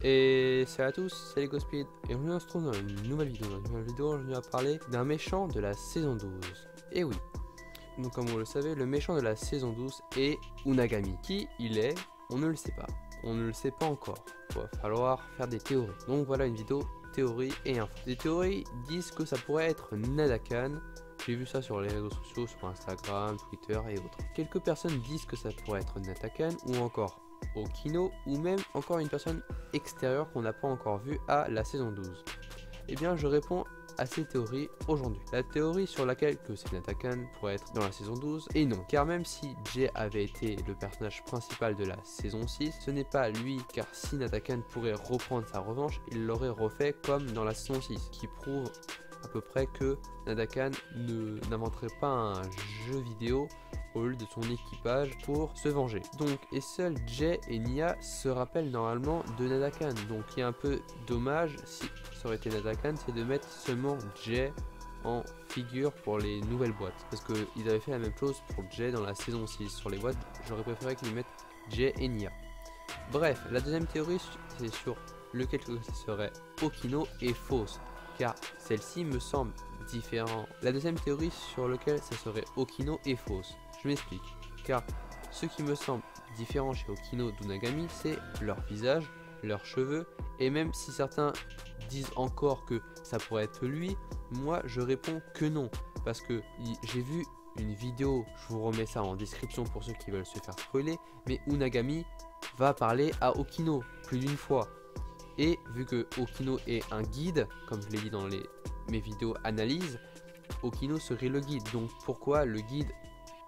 Et salut à tous, c'est LegoSpeed et on se retrouve dans une nouvelle vidéo. Dans une nouvelle vidéo, je viens parler d'un méchant de la saison 12. Et oui, donc comme vous le savez, le méchant de la saison 12 est Unagami. Qui il est, on ne le sait pas. On ne le sait pas encore. Il va falloir faire des théories. Donc voilà une vidéo théorie et info. Les théories disent que ça pourrait être Nadakan. J'ai vu ça sur les réseaux sociaux, sur Instagram, Twitter et autres. Quelques personnes disent que ça pourrait être Nadakan ou encore Okino, ou même encore une personne extérieure qu'on n'a pas encore vue à la saison 12. Eh bien je réponds à ces théories aujourd'hui. La théorie sur laquelle que c'est Nadakan pourrait être dans la saison 12 et non, car même si Jay avait été le personnage principal de la saison 6, ce n'est pas lui, car si Nadakan pourrait reprendre sa revanche, il l'aurait refait comme dans la saison 6, qui prouve à peu près que Nadakan n'inventerait pas un jeu vidéo au lieu de son équipage pour se venger. Donc, et seuls Jay et Nya se rappellent normalement de Nadakan. Donc, il y a un peu dommage, si ça aurait été Nadakan, c'est de mettre seulement Jay en figure pour les nouvelles boîtes. Parce qu'ils avaient fait la même chose pour Jay dans la saison 6. Sur les boîtes, j'aurais préféré qu'ils mettent Jay et Nya. Bref, la deuxième théorie, c'est sur lequel ce serait Okino est fausse, car celle-ci me semble différente. La deuxième théorie sur laquelle ça serait Okino est fausse. Je m'explique, car ce qui me semble différent chez Okino d'Unagami, c'est leur visage, leurs cheveux, et même si certains disent encore que ça pourrait être lui, moi je réponds que non, parce que j'ai vu une vidéo, je vous remets ça en description pour ceux qui veulent se faire spoiler, mais Unagami va parler à Okino plus d'une fois. Et vu que Okino est un guide, comme je l'ai dit dans mes vidéos analyse, Okino serait le guide. Donc pourquoi le guide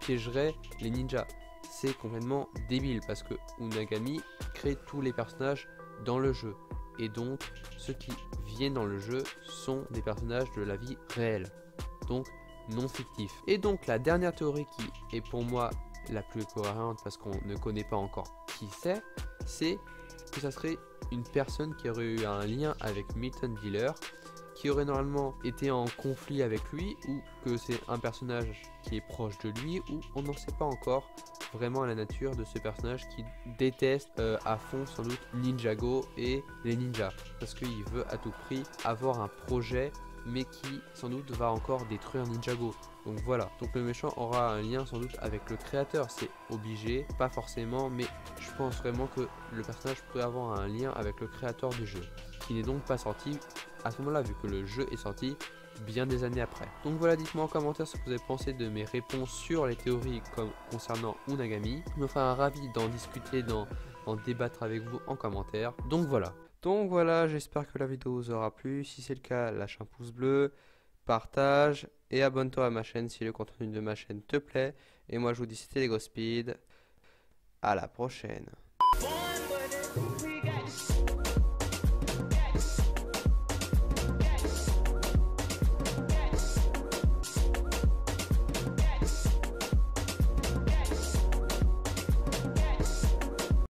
piégerait les ninjas? C'est complètement débile parce que Unagami crée tous les personnages dans le jeu. Et donc ceux qui viennent dans le jeu sont des personnages de la vie réelle. Donc non fictifs. Et donc la dernière théorie qui est pour moi la plus cohérente parce qu'on ne connaît pas encore qui c'est que ça serait une personne qui aurait eu un lien avec Milton Dealer, qui aurait normalement été en conflit avec lui, ou que c'est un personnage qui est proche de lui, ou on n'en sait pas encore vraiment la nature de ce personnage qui déteste à fond sans doute Ninjago et les ninjas, parce qu'il veut à tout prix avoir un projet mais qui sans doute va encore détruire Ninjago. Donc voilà, donc le méchant aura un lien sans doute avec le créateur, c'est obligé, pas forcément, mais je pense vraiment que le personnage pourrait avoir un lien avec le créateur du jeu, qui n'est donc pas sorti à ce moment-là, vu que le jeu est sorti bien des années après. Donc voilà, dites-moi en commentaire ce que vous avez pensé de mes réponses sur les théories concernant Unagami. Je me ferai ravi d'en discuter, d'en débattre avec vous en commentaire. Donc voilà, j'espère que la vidéo vous aura plu. Si c'est le cas, lâche un pouce bleu, partage et abonne-toi à ma chaîne si le contenu de ma chaîne te plaît. Et moi je vous dis c'était LegoSpeed. À la prochaine.